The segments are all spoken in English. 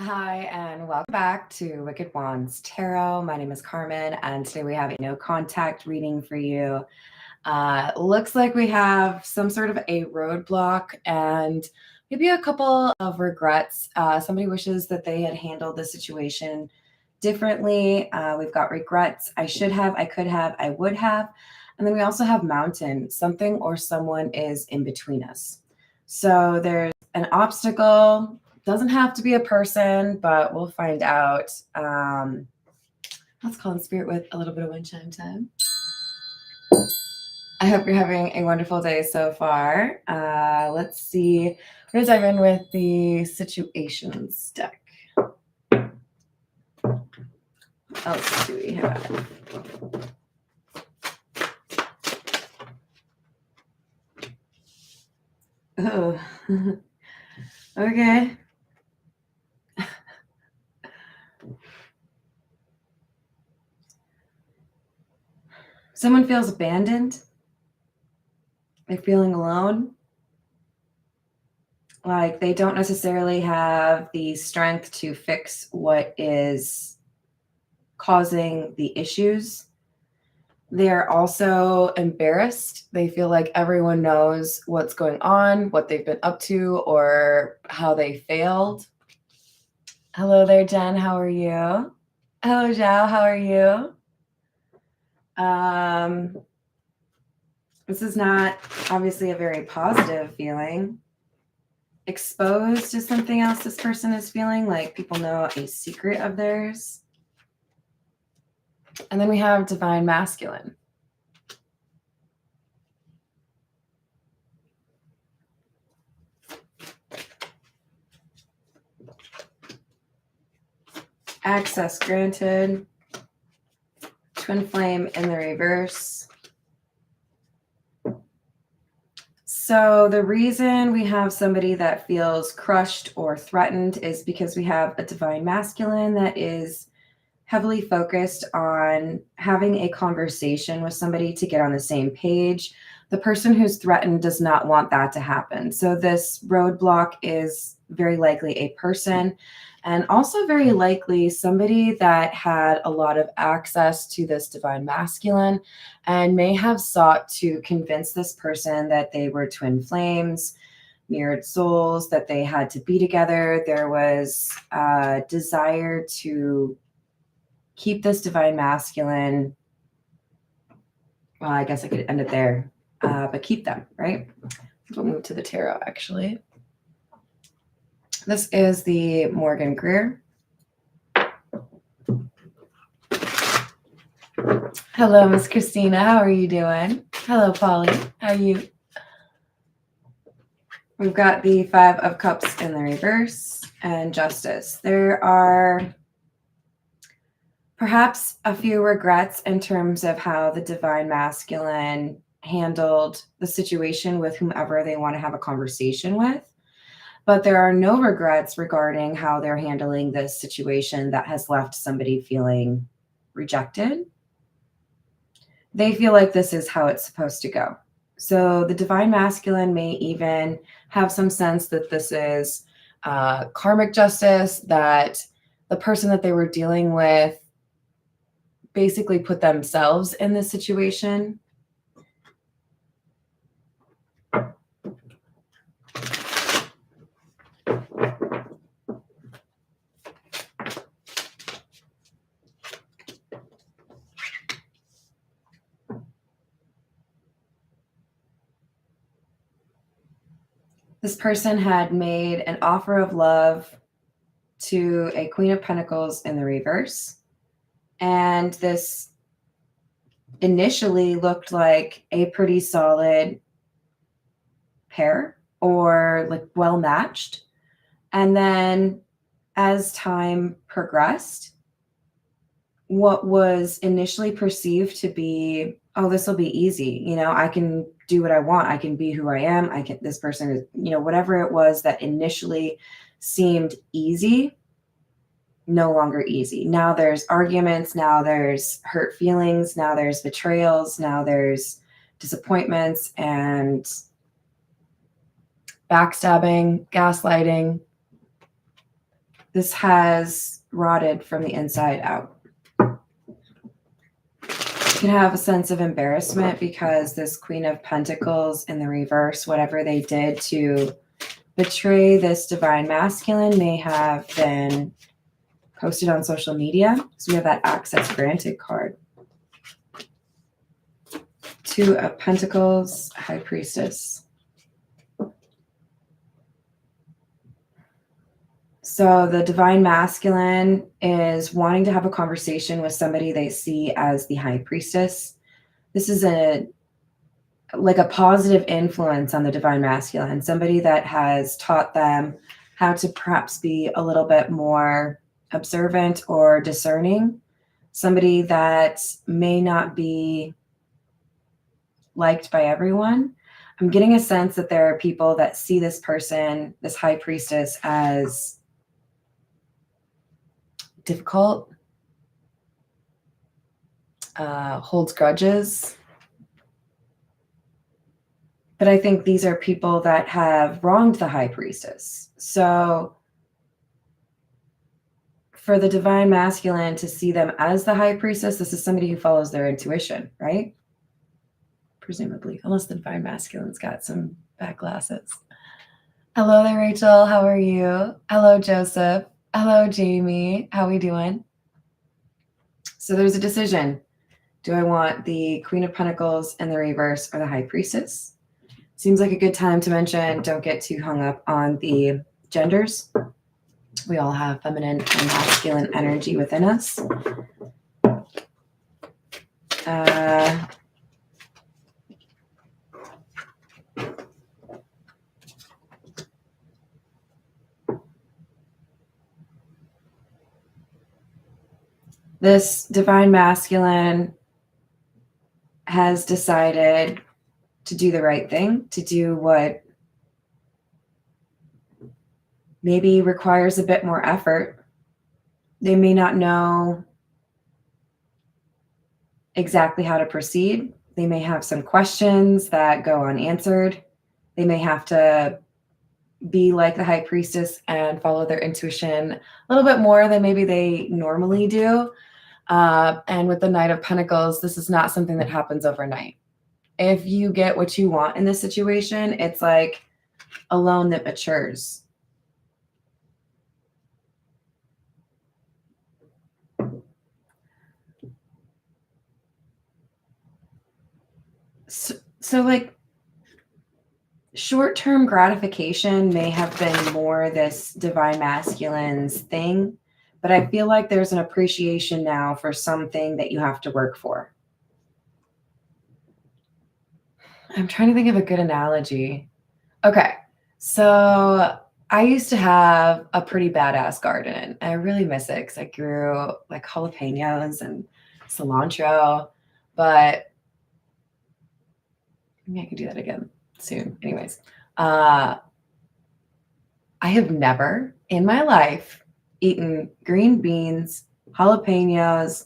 Hi, and welcome back to Wicked Wands Tarot. My name is Carmen, and today we have a no contact reading for you. Looks like we have some sort of a roadblock and maybe a couple of regrets. Somebody wishes that they had handled the situation differently. We've got regrets. I should have, I could have, I would have. And then we also have mountain. Something or someone is in between us. So there's an obstacle. Doesn't have to be a person, but we'll find out. Let's call in spirit with a little bit of wind chime time. I hope you're having a wonderful day so far. Let's see. We're going to dive in with the situations deck. What else do we have? Oh, okay. Someone feels abandoned. They're feeling alone. Like they don't necessarily have the strength to fix what is causing the issues. They're also embarrassed. They feel like everyone knows what's going on, what they've been up to, or how they failed. Hello there, Jen. How are you? Hello, Zhao. How are you? This is not obviously a very positive feeling. Exposed to something else this person is feeling, like people know a secret of theirs. And then we have divine masculine. Access granted. Twin flame in the reverse. So the reason we have somebody that feels crushed or threatened is because we have a divine masculine that is heavily focused on having a conversation with somebody to get on the same page. The person who's threatened does not want that to happen. So this roadblock is very likely a person, and also very likely somebody that had a lot of access to this divine masculine and may have sought to convince this person that they were twin flames, mirrored souls, that they had to be together. There was a desire to keep this divine masculine. Well, I guess I could end it there, but keep them, right? We'll move to the tarot, actually. This is the Morgan Greer. Hello, Miss Christina. How are you doing? Hello, Polly. How are you? We've got the Five of Cups in the reverse and Justice. There are perhaps a few regrets in terms of how the divine masculine handled the situation with whomever they want to have a conversation with. But there are no regrets regarding how they're handling this situation that has left somebody feeling rejected. They feel like this is how it's supposed to go. So the divine masculine may even have some sense that this is karmic justice, that the person that they were dealing with basically put themselves in this situation. This person had made an offer of love to a Queen of Pentacles in the reverse. And this initially looked like a pretty solid pair, or like well matched. And then as time progressed, what was initially perceived to be, oh, this will be easy. You know, I can do what I want. I can be who I am. This person is, you know, whatever it was that initially seemed easy, no longer easy. Now there's arguments. Now there's hurt feelings. Now there's betrayals. Now there's disappointments and backstabbing, gaslighting. This has rotted from the inside out. You can have a sense of embarrassment because this Queen of Pentacles in the reverse, whatever they did to betray this divine masculine, may have been posted on social media. So we have that access granted card. Two of Pentacles, High Priestess. So the divine masculine is wanting to have a conversation with somebody they see as the high priestess. This is like a positive influence on the divine masculine, somebody that has taught them how to perhaps be a little bit more observant or discerning, somebody that may not be liked by everyone. I'm getting a sense that there are people that see this person, this high priestess, as difficult, holds grudges. But I think these are people that have wronged the high priestess. So for the divine masculine to see them as the high priestess, this is somebody who follows their intuition, right? Presumably, unless the divine masculine's got some bad glasses. Hello there, Rachel. How are you? Hello, Joseph. Hello, Jamie. How we doing? So there's a decision. Do I want the Queen of Pentacles in the reverse or the High Priestess? Seems like a good time to mention, don't get too hung up on the genders. We all have feminine and masculine energy within us. This divine masculine has decided to do the right thing, to do what maybe requires a bit more effort. They may not know exactly how to proceed. They may have some questions that go unanswered. They may have to be like the high priestess and follow their intuition a little bit more than maybe they normally do. And with the Knight of Pentacles, this is not something that happens overnight. If you get what you want in this situation, it's like a loan that matures. So like short-term gratification may have been more this divine masculine's thing, but I feel like there's an appreciation now for something that you have to work for. I'm trying to think of a good analogy. Okay, so I used to have a pretty badass garden. I really miss it because I grew like jalapenos and cilantro, but maybe I could do that again soon. Anyways, I have never in my life eaten green beans, jalapenos,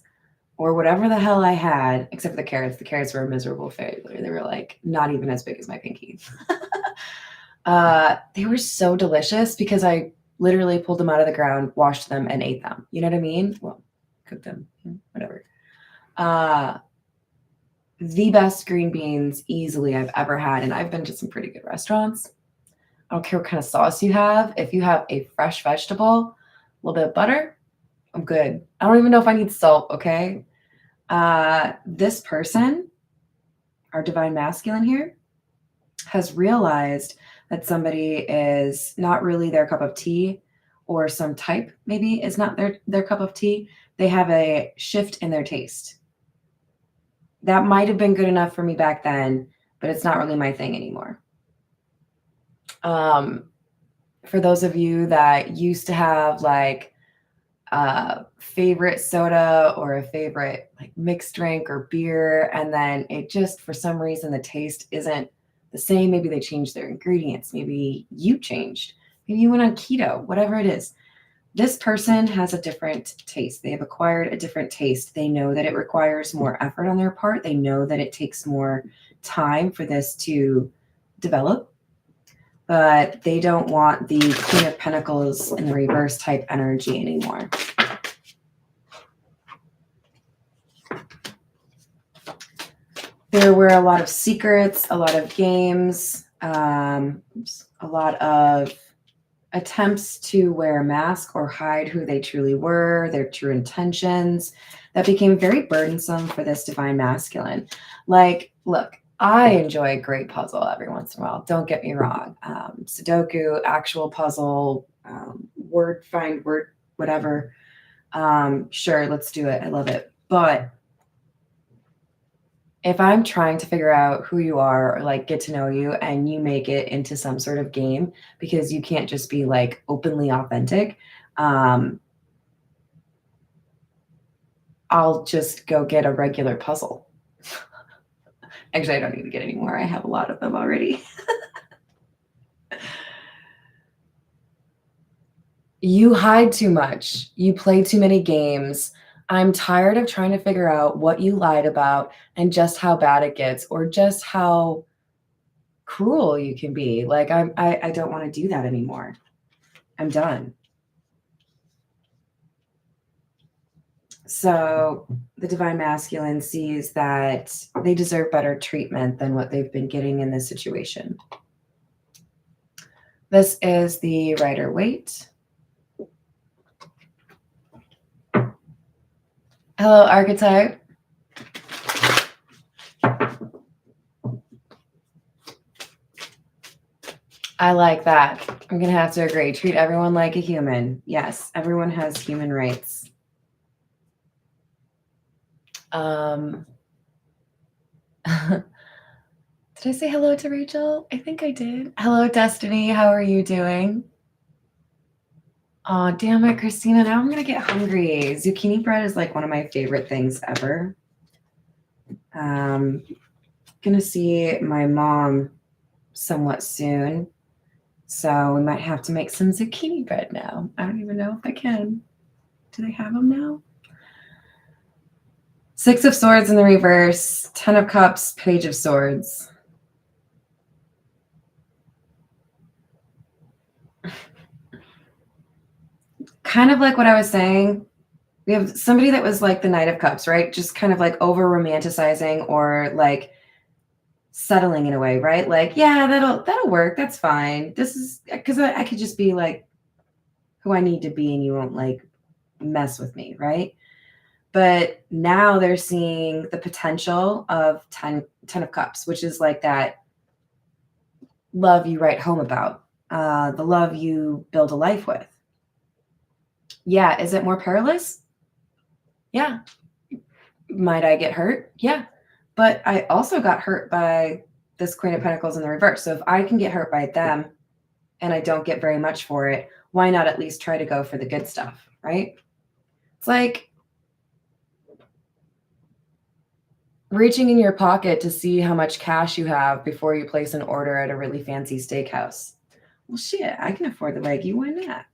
or whatever the hell I had, except for the carrots. The carrots were a miserable failure. They were like not even as big as my pinky. They were so delicious because I literally pulled them out of the ground, washed them, and ate them. You know what I mean? Well, cooked them, whatever. The best green beans easily I've ever had, and I've been to some pretty good restaurants. I don't care what kind of sauce you have. If you have a fresh vegetable, a little bit of butter, I'm good. I don't even know if I need salt, okay? This person, our divine masculine here, has realized that somebody is not really their cup of tea, or some type maybe is not their cup of tea. They have a shift in their taste. That might have been good enough for me back then, but it's not really my thing anymore. For those of you that used to have like a favorite soda or a favorite like mixed drink or beer, and then it just, for some reason, the taste isn't the same. Maybe they changed their ingredients. Maybe you changed. Maybe you went on keto, whatever it is. This person has a different taste. They have acquired a different taste. They know that it requires more effort on their part. They know that it takes more time for this to develop. but they don't want the Queen of Pentacles in the reverse type energy anymore. There were a lot of secrets, a lot of games, a lot of attempts to wear a mask or hide who they truly were, their true intentions, that became very burdensome for this divine masculine. Like, look, I enjoy a great puzzle every once in a while. Don't get me wrong. Sudoku, actual puzzle, word, find word, whatever. Sure, let's do it. I love it. But if I'm trying to figure out who you are or like get to know you and you make it into some sort of game because you can't just be like openly authentic, I'll just go get a regular puzzle. Actually, I don't need to get any more. I have a lot of them already. You hide too much. You play too many games. I'm tired of trying to figure out what you lied about and just how bad it gets or just how cruel you can be. Like, I don't want to do that anymore. I'm done. So the divine masculine sees that they deserve better treatment than what they've been getting in this situation. This is the Rider-Waite. Hello, archetype. I like that. I'm going to have to agree. Treat everyone like a human. Yes, everyone has human rights. Did I say hello to Rachel? I think I did. Hello, Destiny. How are you doing? Oh, damn it, Christina. Now I'm going to get hungry. Zucchini bread is like one of my favorite things ever. Going to see my mom somewhat soon. So we might have to make some zucchini bread now. I don't even know if I can. Do they have them now? Six of Swords in the reverse, 10 of Cups, Page of Swords. Kind of like what I was saying. We have somebody that was like the Knight of Cups, right? Just kind of like over romanticizing or like settling in a way, right? Like, yeah, that'll work. That's fine. This is because I could just be like who I need to be and you won't like mess with me, right? But now they're seeing the potential of 10 of Cups, which is like that love you write home about, the love you build a life with. Yeah. Is it more perilous? Yeah. Might I get hurt? Yeah. But I also got hurt by this Queen of Pentacles in the reverse. So if I can get hurt by them and I don't get very much for it, why not at least try to go for the good stuff, right? It's like reaching in your pocket to see how much cash you have before you place an order at a really fancy steakhouse. Well, shit, I can afford the Wagyu. Why not?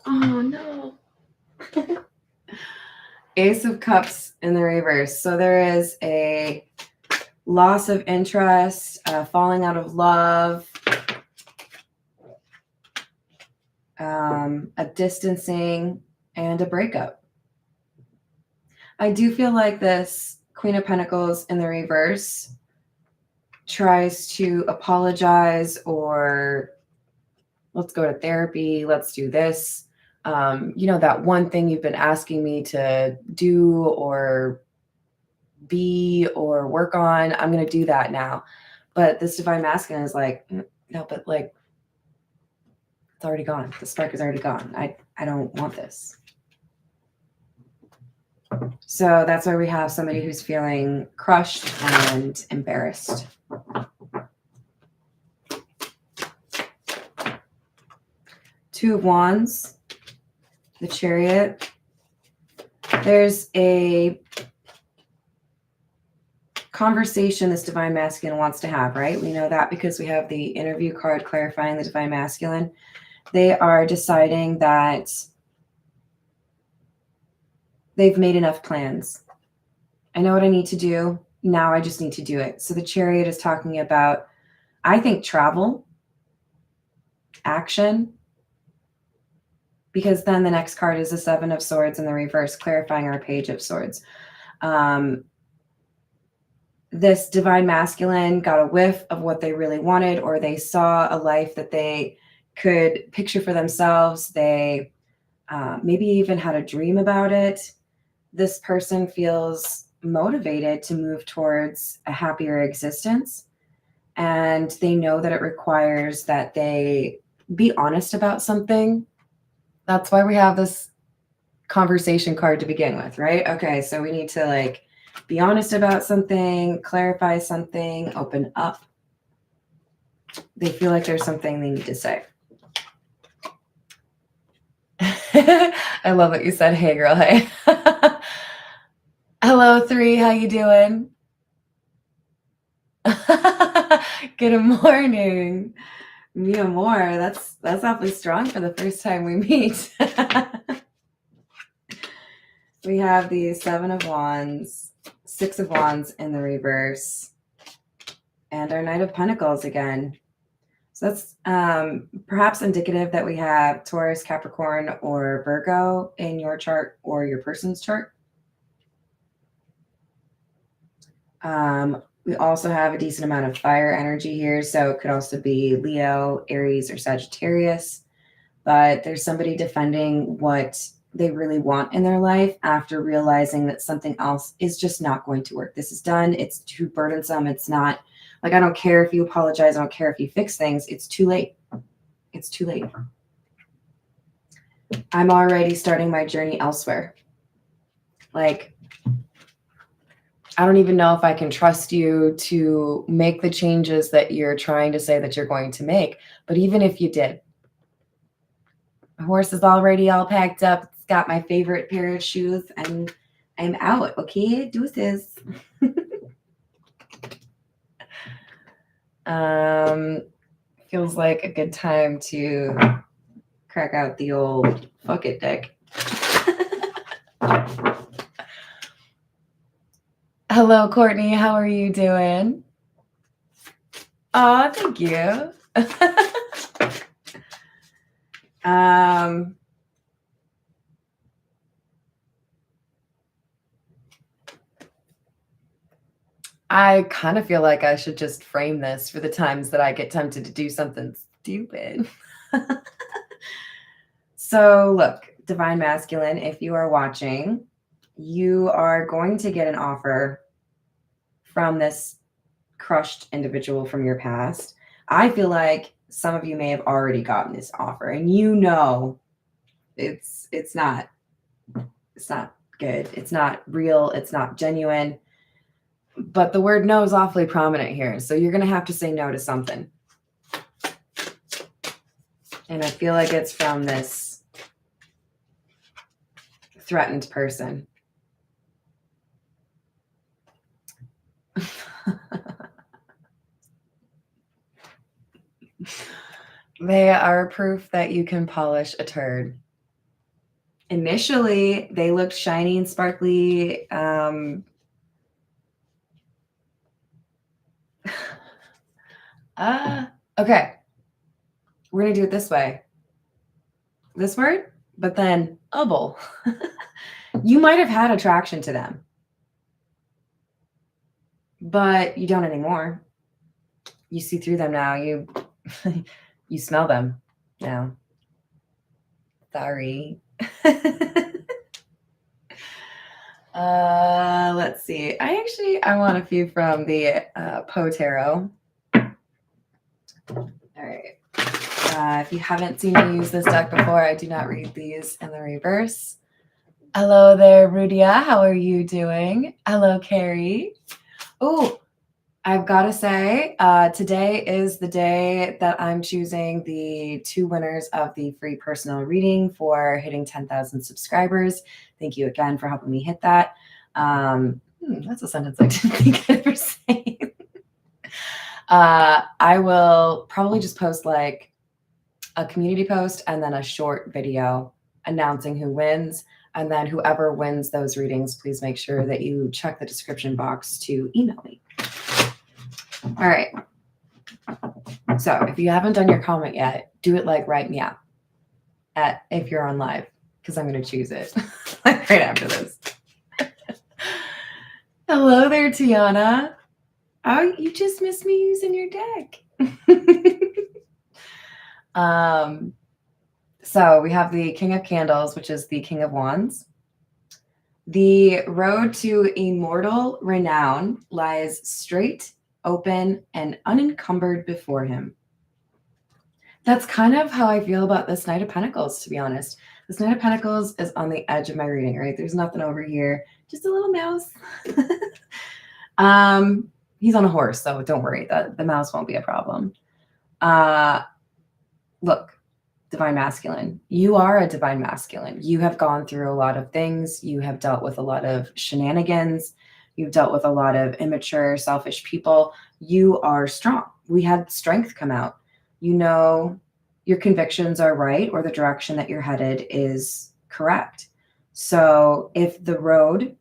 Oh, no. Ace of Cups in the reverse. So there is a loss of interest, falling out of love, a distancing, and a breakup. I do feel like this Queen of Pentacles in the reverse tries to apologize or let's go to therapy, let's do this. You know, that one thing you've been asking me to do or be or work on, I'm going to do that now. But this divine masculine is like, no, but like, it's already gone. The spark is already gone. I don't want this. So that's why we have somebody who's feeling crushed and embarrassed. Two of Wands, the Chariot. There's a conversation this divine masculine wants to have, right? We know that because we have the interview card clarifying the divine masculine. They are deciding that They've made enough plans. I know what I need to do. Now I just need to do it. So the Chariot is talking about, I think, travel, action, because then the next card is the Seven of Swords in the reverse, clarifying our Page of Swords. This divine masculine got a whiff of what they really wanted, or they saw a life that they could picture for themselves. They maybe even had a dream about it. This person feels motivated to move towards a happier existence. And they know that it requires that they be honest about something. That's why we have this conversation card to begin with, right? Okay, so we need to like be honest about something, clarify something, open up. They feel like there's something they need to say. I love what you said. Hey, girl. Hey. Hello, 3. How you doing? Good morning. Mi amor. That's awfully strong for the first time we meet. We have the 7 of Wands, 6 of Wands in the reverse, and our Knight of Pentacles again. So that's perhaps indicative that we have Taurus, Capricorn, or Virgo in your chart or your person's chart. We also have a decent amount of fire energy here, so it could also be Leo, Aries, or Sagittarius. But there's somebody defending what they really want in their life after realizing that something else is just not going to work. This is done. It's too burdensome. It's not like, I don't care if you apologize. I don't care if you fix things. It's too late. It's too late. I'm already starting my journey elsewhere. Like, I don't even know if I can trust you to make the changes that you're trying to say that you're going to make. But even if you did, my horse is already all packed up. It's got my favorite pair of shoes, and I'm out. Okay, deuces. Feels like a good time to crack out the old fuck it deck. Hello, Courtney. How are you doing? Oh, thank you. I kind of feel like I should just frame this for the times that I get tempted to do something stupid. So look, Divine Masculine, if you are watching, you are going to get an offer from this crushed individual from your past. I feel like some of you may have already gotten this offer, and you know it's not good. It's not real. It's not genuine. But the word no is awfully prominent here. So you're going to have to say no to something. And I feel like it's from this threatened person. They are proof that you can polish a turd. Initially, they looked shiny and sparkly. Okay. We're going to do it this way. This word, but then ubble. You might have had attraction to them, but you don't anymore. You see through them now. You you smell them now. Sorry. Let's see. I want a few from the Poe Tarot. All right. If you haven't seen me use this deck before, I do not read these in the reverse. Hello there, Rudia. How are you doing? Hello, Carrie. Oh, I've got to say, today is the day that I'm choosing the 2 winners of the free personal reading for hitting 10,000 subscribers. Thank you again for helping me hit that. That's a sentence I didn't think I'd ever say. I will probably just post like a community post and then a short video announcing who wins. And then whoever wins those readings, please make sure that you check the description box to email me. All right. So if you haven't done your comment yet, do it like right now if you're on live, because I'm going to choose it like right after this. Hello there, Tiana. Oh, you just missed me using your deck. So we have the King of Candles, which is the King of Wands. The road to immortal renown lies straight, open, and unencumbered before him. That's kind of how I feel about this Knight of Pentacles, to be honest. This Knight of Pentacles is on the edge of my reading, right? There's nothing over here, just a little mouse. He's on a horse, so don't worry, the mouse won't be a problem. Look, Divine Masculine, you are a Divine Masculine. You have gone through a lot of things. You have dealt with a lot of shenanigans. You've dealt with a lot of immature, selfish people. You are strong. We had strength come out. You know your convictions are right, or the direction that you're headed is correct. So if the road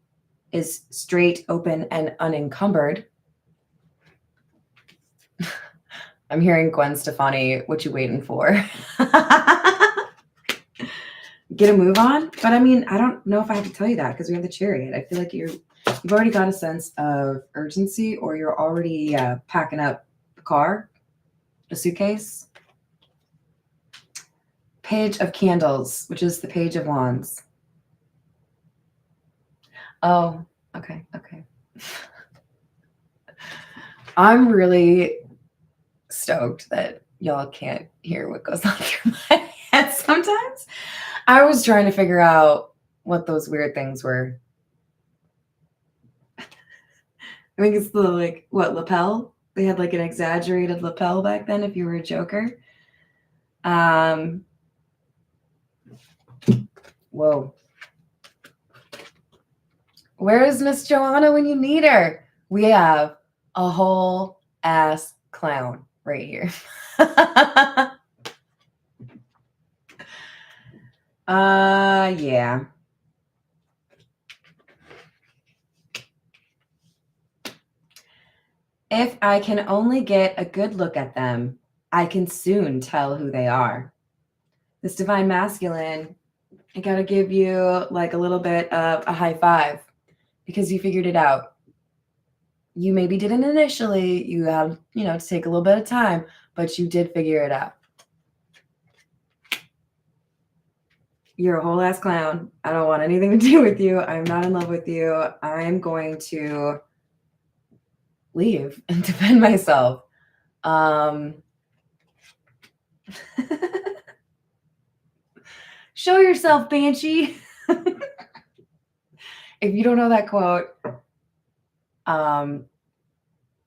is straight, open, and unencumbered, I'm hearing Gwen Stefani, what you waiting for? Get a move on. But I mean, I don't know if I have to tell you that because we have the Chariot. I feel like you've already got a sense of urgency, or you're already packing up the car, the suitcase. Page of Candles, which is the Page of Wands. Oh, okay. I'm stoked that y'all can't hear what goes on through my head sometimes. I was trying to figure out what those weird things were. I think it's the lapel? They had like an exaggerated lapel back then if you were a joker. Whoa. Where is Miss Joanna when you need her? We have a whole ass clown right here. Yeah. If I can only get a good look at them, I can soon tell who they are. This Divine Masculine, I gotta give you like a little bit of a high five because you figured it out. You maybe didn't initially, you had, to take a little bit of time, but you did figure it out. You're a whole ass clown. I don't want anything to do with you. I'm not in love with you. I'm going to leave and defend myself. Show yourself, Banshee. If you don't know that quote,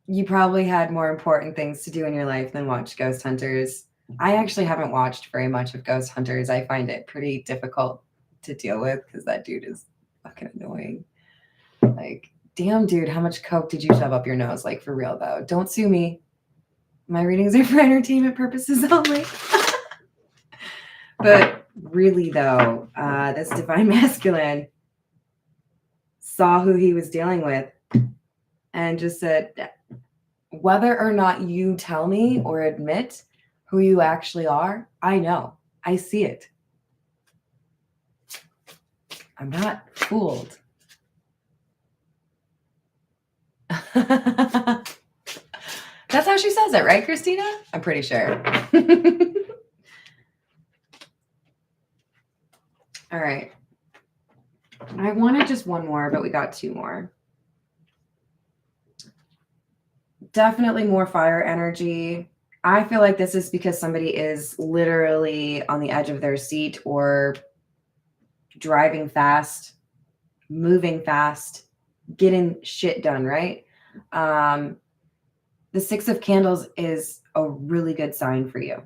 you probably had more important things to do in your life than watch Ghost Hunters. I actually haven't watched very much of Ghost Hunters. I find it pretty difficult to deal with because that dude is fucking annoying. Like, damn, dude, how much coke did you shove up your nose? Like, for real, though. Don't sue me. My readings are for entertainment purposes only. But really, though, this Divine Masculine saw who he was dealing with and just said, whether or not you tell me or admit who you actually are, I know. I see it. I'm not fooled. That's how she says it, right, Christina? I'm pretty sure. All right. I wanted just one more, but we got two more. Definitely more fire energy. I feel like this is because somebody is literally on the edge of their seat or driving fast, moving fast, getting shit done, right? The Six of Candles is a really good sign for you.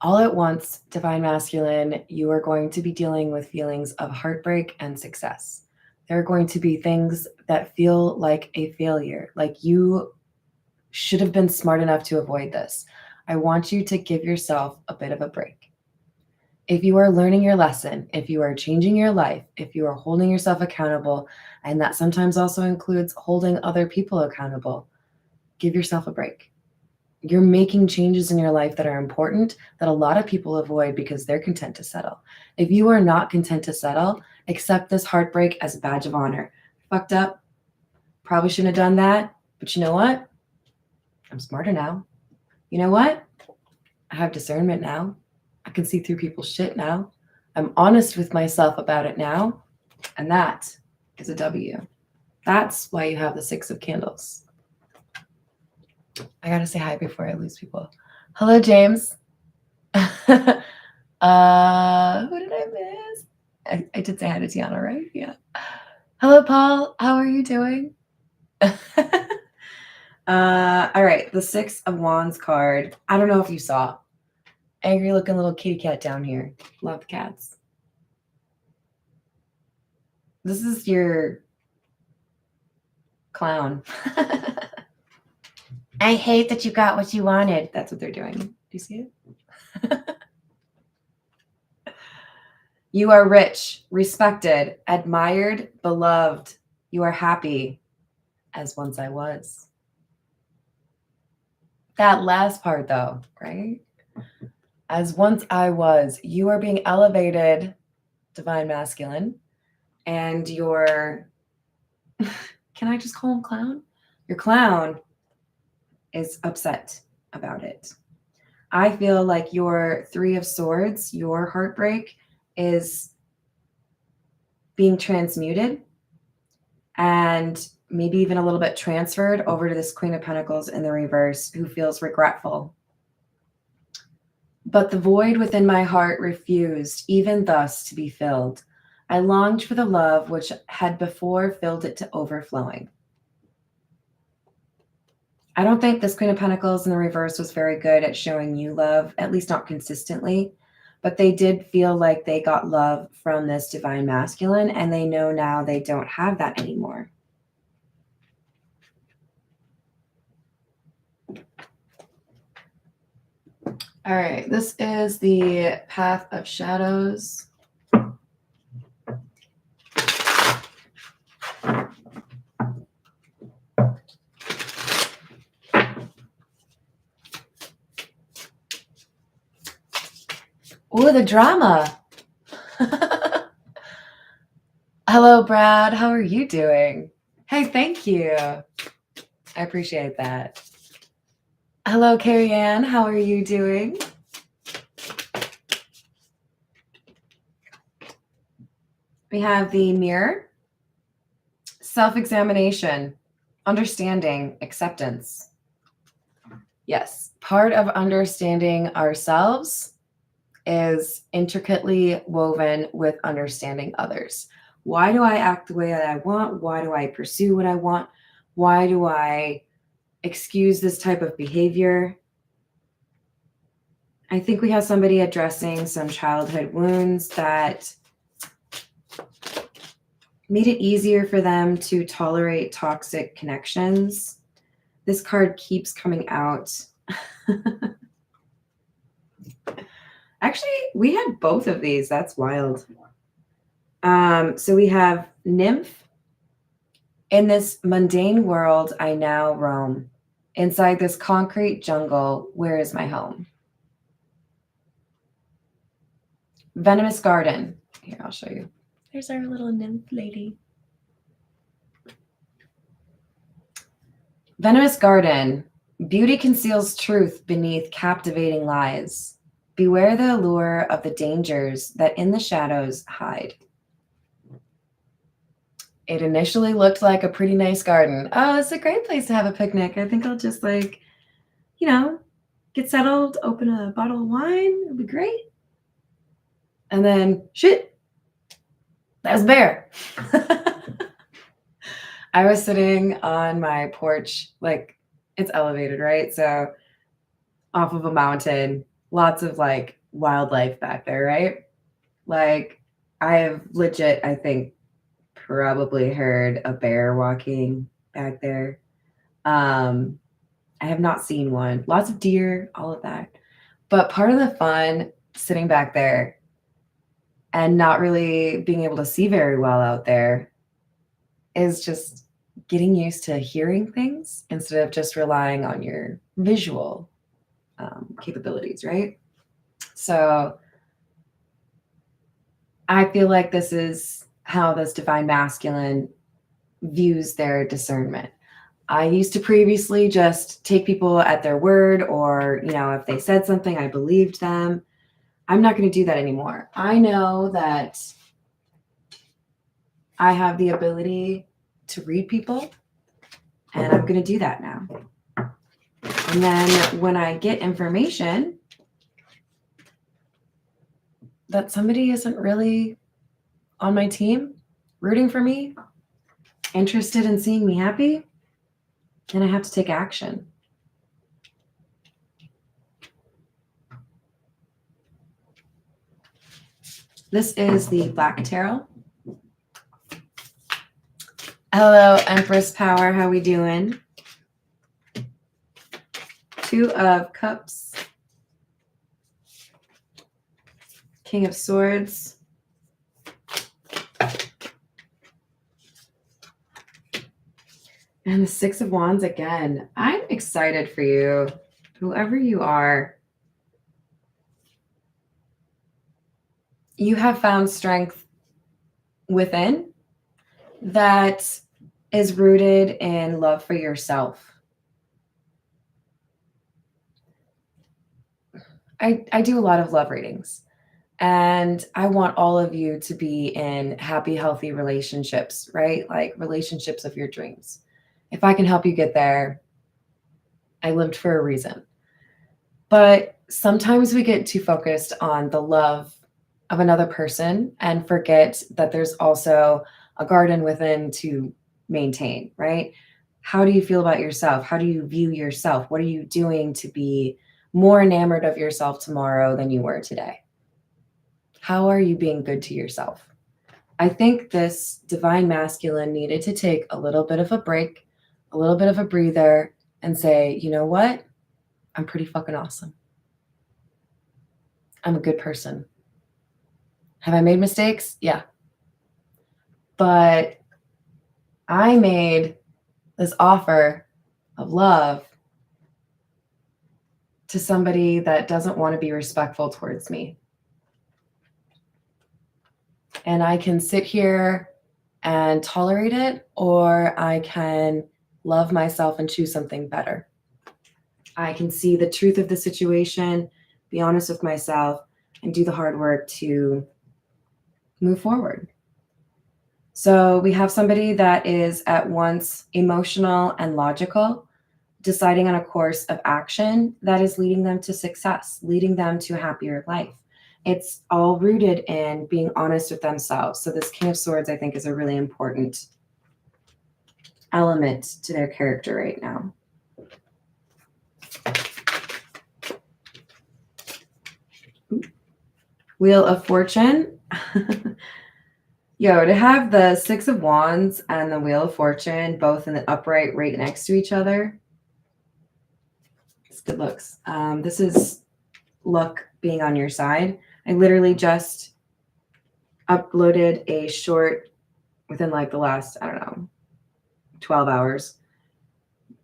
All at once, Divine Masculine, you are going to be dealing with feelings of heartbreak and success. There are going to be things that feel like a failure, like you should have been smart enough to avoid this. I want you to give yourself a bit of a break. If you are learning your lesson, if you are changing your life, if you are holding yourself accountable, and that sometimes also includes holding other people accountable, give yourself a break. You're making changes in your life that are important that a lot of people avoid because they're content to settle. If you are not content to settle, accept this heartbreak as a badge of honor. Fucked up. Probably shouldn't have done that. But you know what? I'm smarter now. You know what? I have discernment now. I can see through people's shit now. I'm honest with myself about it now. And that is a W. That's why you have the 6 of Candles. I gotta say hi before I lose people. Hello, James. Who did I miss? I did say hi to Tiana, right? Yeah. Hello, Paul. How are you doing? All right. The 6 of Wands card. I don't know if you saw. Angry looking little kitty cat down here. Love cats. This is your clown. I hate that you got what you wanted. That's what they're doing. Do you see it? You are rich, respected, admired, beloved. You are happy, as once I was. That last part, though, right? As once I was. You are being elevated, divine masculine, and your, can I just call him clown? Your clown is upset about it. I feel like your 3 of Swords, your heartbreak, is being transmuted and maybe even a little bit transferred over to this Queen of Pentacles in the reverse, who feels regretful. But the void within my heart refused, even thus, to be filled. I longed for the love which had before filled it to overflowing. I don't think this Queen of Pentacles in the reverse was very good at showing you love, at least not consistently. But they did feel like they got love from this divine masculine, and they know now they don't have that anymore. All right, this is the Path of Shadows. Ooh, the drama. Hello, Brad. How are you doing? Hey, thank you. I appreciate that. Hello, Carrie Ann. How are you doing? We have the Mirror, self-examination, understanding, acceptance. Yes, part of understanding ourselves is intricately woven with understanding others. Why do I act the way that I want? Why do I pursue what I want? Why do I excuse this type of behavior? I think we have somebody addressing some childhood wounds that made it easier for them to tolerate toxic connections. This card keeps coming out. Actually, we had both of these. That's wild. So we have Nymph. In this mundane world, I now roam. Inside this concrete jungle, where is my home? Venomous Garden. Here, I'll show you. There's our little nymph lady. Venomous Garden. Beauty conceals truth beneath captivating lies. Beware the allure of the dangers that in the shadows hide. It initially looked like a pretty nice garden. Oh, it's a great place to have a picnic. I think I'll just get settled, open a bottle of wine. It'll be great. And then, shit, that was a bear. I was sitting on my porch, it's elevated, right? So off of a mountain, lots of wildlife back there, right? I have legit, I think, probably heard a bear walking back there. I have not seen one. Lots of deer, all of that. But part of the fun sitting back there and not really being able to see very well out there is just getting used to hearing things instead of just relying on your visual capabilities, right? So I feel like this is how this divine masculine views their discernment. I used to previously just take people at their word, or, if they said something, I believed them. I'm not going to do that anymore. I know that I have the ability to read people, and I'm going to do that now. And then when I get information that somebody isn't really on my team, rooting for me, interested in seeing me happy, then I have to take action. This is the Black Tarot. Hello, Empress Power. How we doing? Two of Cups. King of Swords. And the Six of Wands again. I'm excited for you, whoever you are. You have found strength within that is rooted in love for yourself. I do a lot of love readings, and I want all of you to be in happy, healthy relationships, right? Like relationships of your dreams. If I can help you get there, I lived for a reason. But sometimes we get too focused on the love of another person and forget that there's also a garden within to maintain, right? How do you feel about yourself? How do you view yourself? What are you doing to be more enamored of yourself tomorrow than you were today? How are you being good to yourself? I think this divine masculine needed to take a little bit of a break, a little bit of a breather, and say, you know what? I'm pretty fucking awesome. I'm a good person. Have I made mistakes? Yeah. But I made this offer of love to somebody that doesn't want to be respectful towards me. And I can sit here and tolerate it, or I can love myself and choose something better. I can see the truth of the situation, be honest with myself, and do the hard work to move forward. So we have somebody that is at once emotional and logical, deciding on a course of action that is leading them to success, leading them to a happier life. It's all rooted in being honest with themselves. So this King of Swords, I think, is a really important element to their character right now. Wheel of Fortune. Yo, to have the Six of Wands and the Wheel of Fortune both in the upright right next to each other, it's good looks. This is luck being on your side. I literally just uploaded a short within like the last, 12 hours,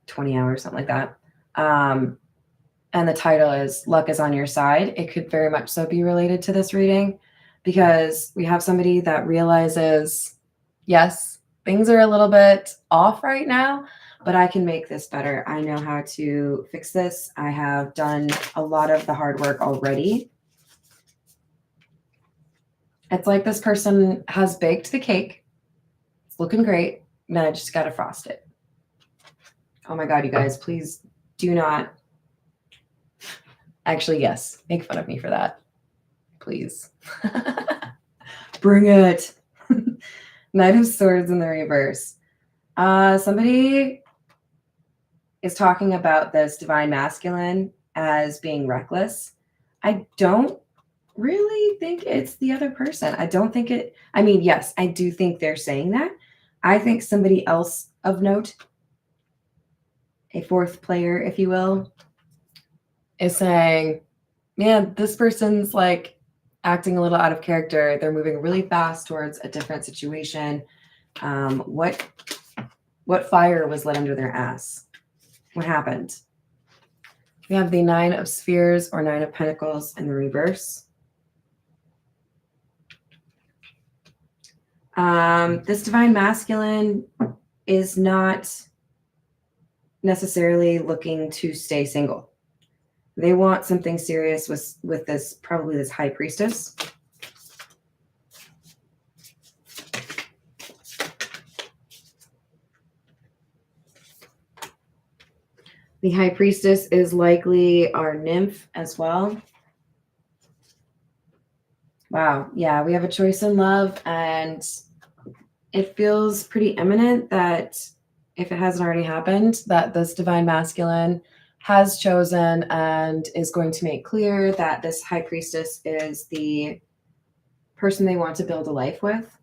20 hours, something like that. And the title is Luck is on Your Side. It could very much so be related to this reading because we have somebody that realizes, yes, things are a little bit off right now, but I can make this better. I know how to fix this. I have done a lot of the hard work already. It's like this person has baked the cake. It's looking great. And I just got to frost it. Oh my God, you guys, please do not. Actually, yes, make fun of me for that. Please. Bring it. Knight of Swords in the reverse. Somebody is talking about this divine masculine as being reckless. I don't really think it's the other person. I don't think it, I mean, yes, I do think they're saying that. I think somebody else of note, a fourth player, if you will, is saying, man, this person's like acting a little out of character. They're moving really fast towards a different situation. What fire was lit under their ass? What happened? We have the 9 of Spheres or 9 of Pentacles in the reverse. This divine masculine is not necessarily looking to stay single. They want something serious with this, probably this high priestess. The high priestess is likely our nymph as well. Wow. Yeah, we have a choice in love, and it feels pretty imminent that, if it hasn't already happened, that this divine masculine has chosen and is going to make clear that this high priestess is the person they want to build a life with.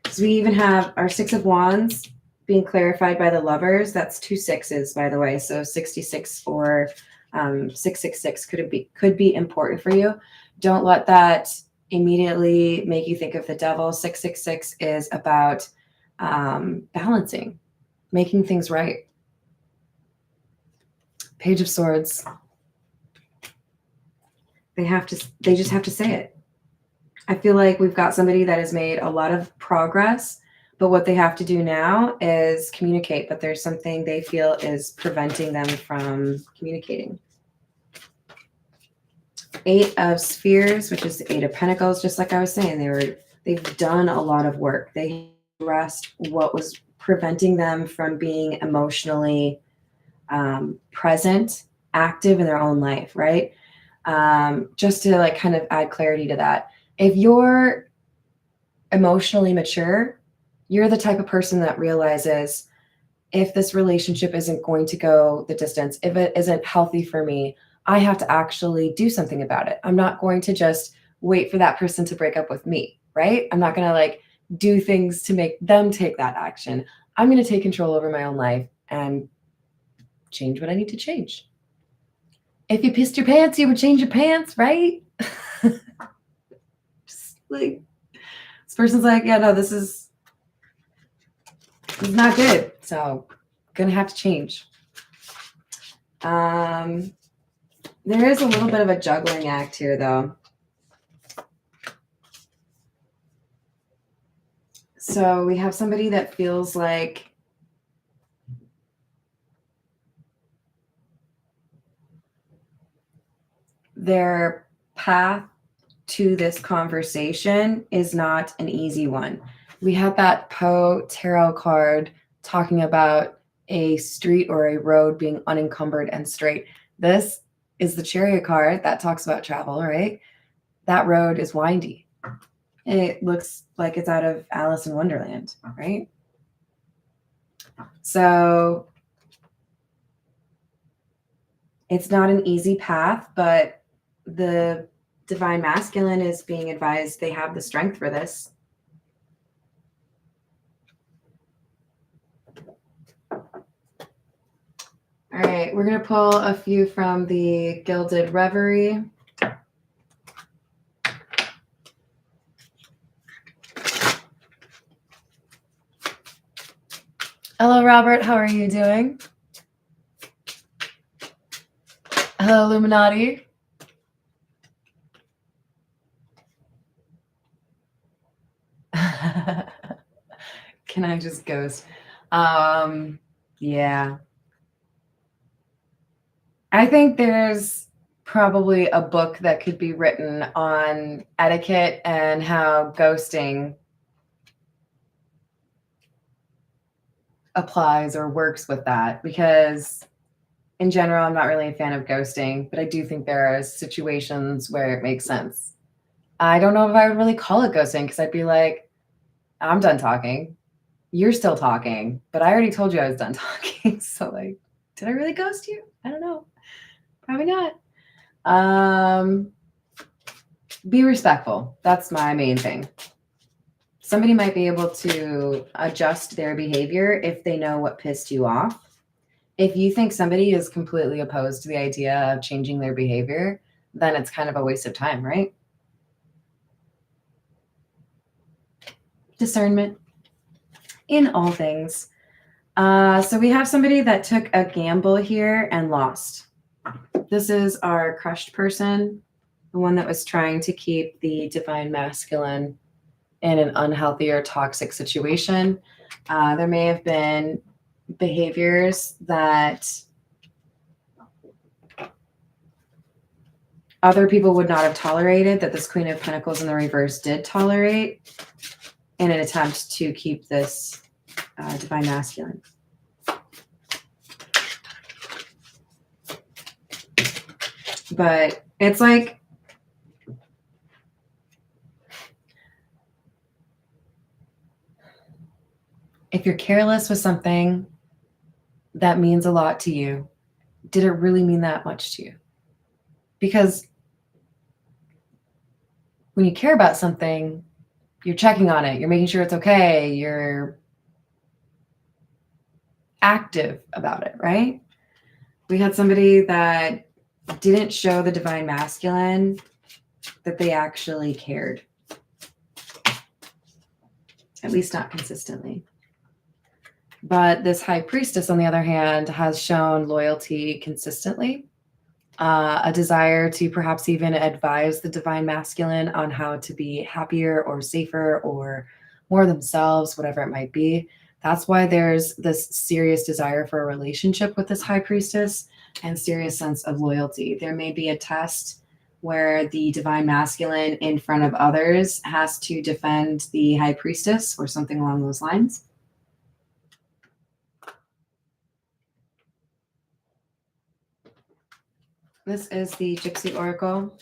So we even have our 6 of Wands being clarified by the Lovers. That's 2 6s, by the way. So 66 or 666 could be important for you. Don't let that immediately make you think of the devil. 666 is about balancing, making things right. Page of Swords. They just have to say it. I feel like we've got somebody that has made a lot of progress, but what they have to do now is communicate, but there's something they feel is preventing them from communicating. 8 of Spheres, which is the 8 of Pentacles, just like I was saying, they've done a lot of work. They addressed what was preventing them from being emotionally present, active in their own life, right? Just to like kind of add clarity to that. If you're emotionally mature, you're the type of person that realizes, if this relationship isn't going to go the distance, if it isn't healthy for me, I have to actually do something about it. I'm not going to just wait for that person to break up with me, right? I'm not going to like do things to make them take that action. I'm going to take control over my own life and change what I need to change. If you pissed your pants, you would change your pants, right? Just like, this person's like, yeah, no, this is not good. So gonna have to change. There is a little bit of a juggling act here, though. So we have somebody that feels like their path to this conversation is not an easy one. We had that Poe tarot card talking about a street or a road being unencumbered and straight. This is the Chariot card that talks about travel, right? That road is windy. It looks like it's out of Alice in Wonderland, right? So it's not an easy path, but the divine masculine is being advised they have the strength for this. All right, we're going to pull a few from the Gilded Reverie. Hello, Robert. How are you doing? Hello, Illuminati. Can I just ghost? Yeah. I think there's probably a book that could be written on etiquette and how ghosting applies or works with that, because in general, I'm not really a fan of ghosting, but I do think there are situations where it makes sense. I don't know if I would really call it ghosting, because I'd be like, I'm done talking. You're still talking, but I already told you I was done talking. So like, did I really ghost you? I don't know. Probably not. Be respectful. That's my main thing. Somebody might be able to adjust their behavior if they know what pissed you off. If you think somebody is completely opposed to the idea of changing their behavior, then it's kind of a waste of time, right? Discernment in all things. So we have somebody that took a gamble here and lost. This is our crushed person, the one that was trying to keep the divine masculine in an unhealthy or toxic situation. There may have been behaviors that other people would not have tolerated that this Queen of Pentacles in the reverse did tolerate in an attempt to keep this divine masculine. But it's like, if you're careless with something that means a lot to you, did it really mean that much to you? Because when you care about something, you're checking on it, you're making sure it's okay, you're active about it, right? We had somebody that didn't show the divine masculine that they actually cared. At least not consistently. But this high priestess, on the other hand, has shown loyalty consistently, a desire to perhaps even advise the divine masculine on how to be happier or safer or more themselves, whatever it might be. That's why there's this serious desire for a relationship with this high priestess and serious sense of loyalty. There may be a test where the divine masculine in front of others has to defend the high priestess or something along those lines. This is the Gypsy Oracle.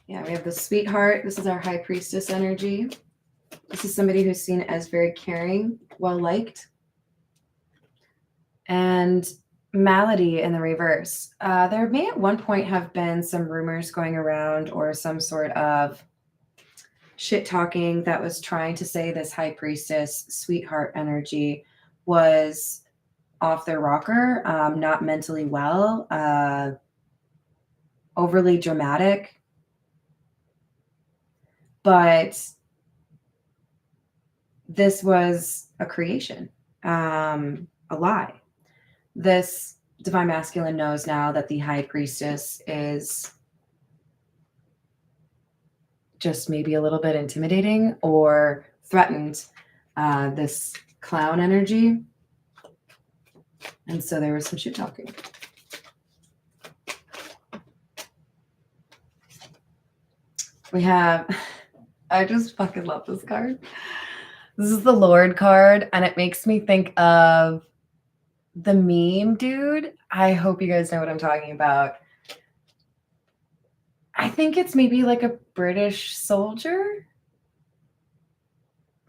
Yeah, we have the Sweetheart. This is our High Priestess energy. This is somebody who's seen as very caring, well-liked. And Malady in the reverse. There may at one point have been some rumors going around or some sort of shit talking that was trying to say this High Priestess Sweetheart energy was off their rocker, not mentally well, overly dramatic. But this was a creation, a lie. This divine masculine knows now that the high priestess is just maybe a little bit intimidating or threatened this clown energy. And so there was some shit talking. We have, I just fucking love this card. This is the Lord card, and it makes me think of the meme dude. I hope you guys know what I'm talking about. I think it's maybe like a British soldier,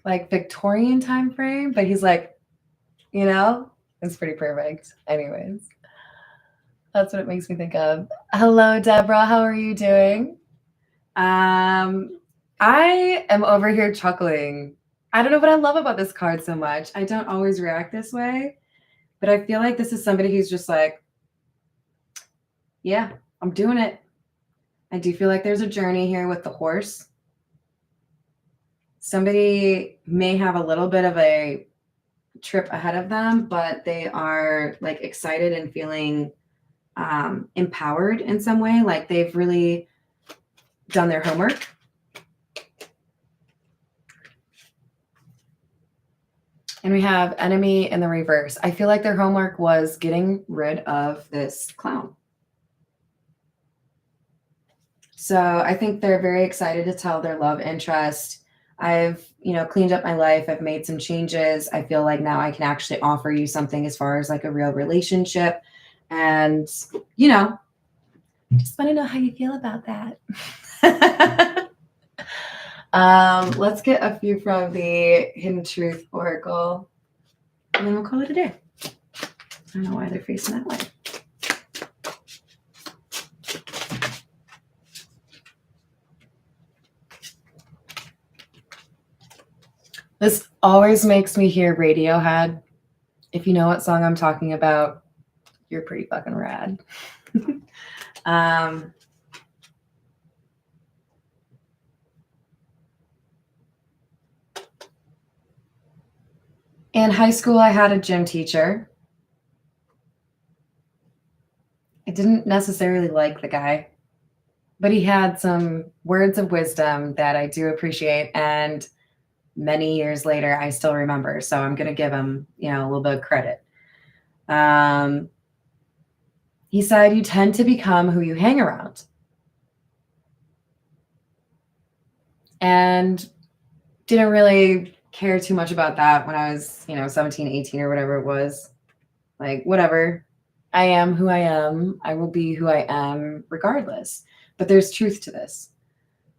like Victorian time frame, but he's like, you know, it's pretty perfect. Anyways, that's what it makes me think of. Hello, Deborah. How are you doing? I am over here chuckling. I don't know what I love about this card so much. I don't always react this way, but I feel like this is somebody who's just like, yeah, I'm doing it. I do feel like there's a journey here with the horse. Somebody may have a little bit of a trip ahead of them, but they are like excited and feeling empowered in some way. Like they've really done their homework. And we have enemy in the reverse. I feel like their homework was getting rid of this clown. So I think they're very excited to tell their love interest. I've, cleaned up my life. I've made some changes. I feel like now I can actually offer you something as far as like a real relationship. And, just want to know how you feel about that. Let's get a few from the Hidden Truth Oracle, and then we'll call it a day. I don't know why they're facing that way. This always makes me hear Radiohead. If you know what song I'm talking about, you're pretty fucking rad. In high school, I had a gym teacher. I didn't necessarily like the guy, but he had some words of wisdom that I do appreciate. And many years later, I still remember. So I'm going to give him, a little bit of credit. He said, you tend to become who you hang around. And didn't really care too much about that when I was, 17, 18 or whatever it was. Like, whatever. I am who I am. I will be who I am regardless. But there's truth to this.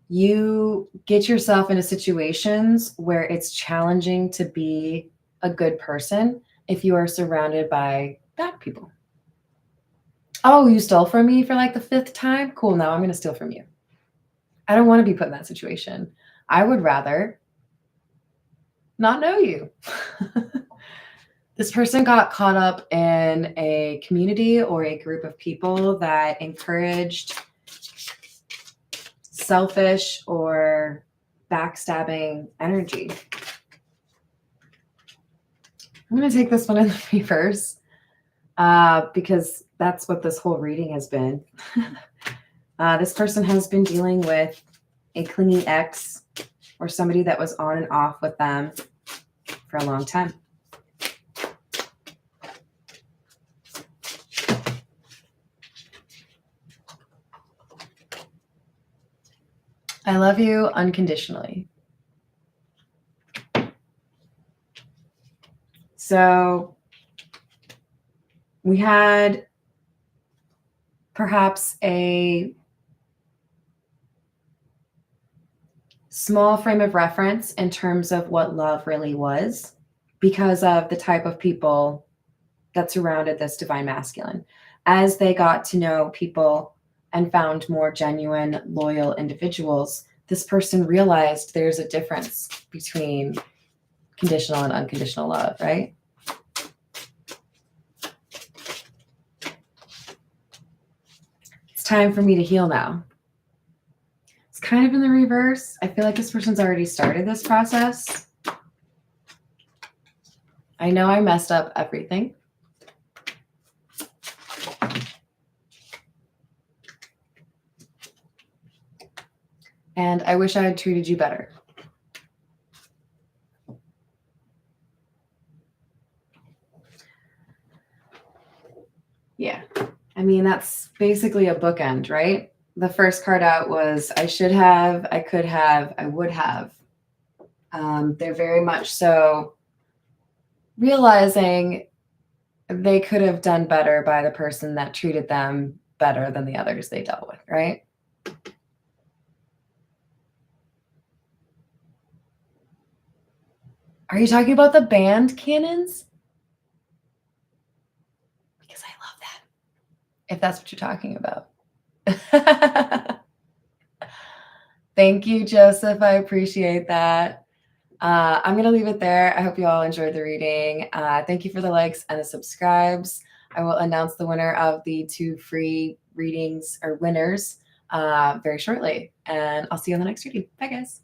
You get yourself into situations where it's challenging to be a good person if you are surrounded by bad people. Oh, you stole from me for like the 5th time? Cool, now I'm going to steal from you. I don't want to be put in that situation. I would rather not know you. This person got caught up in a community or a group of people that encouraged selfish or backstabbing energy. I'm going to take this one in the reverse because that's what this whole reading has been. This person has been dealing with a clingy ex or somebody that was on and off with them for a long time. I love you unconditionally. So we had perhaps a small frame of reference in terms of what love really was because of the type of people that surrounded this divine masculine. As they got to know people and found more genuine, loyal individuals, this person realized there's a difference between conditional and unconditional love, right? It's time for me to heal now. It's kind of in the reverse. I feel like this person's already started this process. I know I messed up everything. And I wish I had treated you better. Yeah. I mean, that's basically a bookend, right? The first card out was I should have, I could have, I would have. They're very much so realizing they could have done better by the person that treated them better than the others they dealt with, right? Are you talking about the band cannons? Because I love that. If that's what you're talking about. Thank you, Joseph. I appreciate that. I'm going to leave it there. I hope you all enjoyed the reading. Thank you for the likes and the subscribes. I will announce the winner of the 2 free readings or winners very shortly. And I'll see you on the next reading. Bye, guys.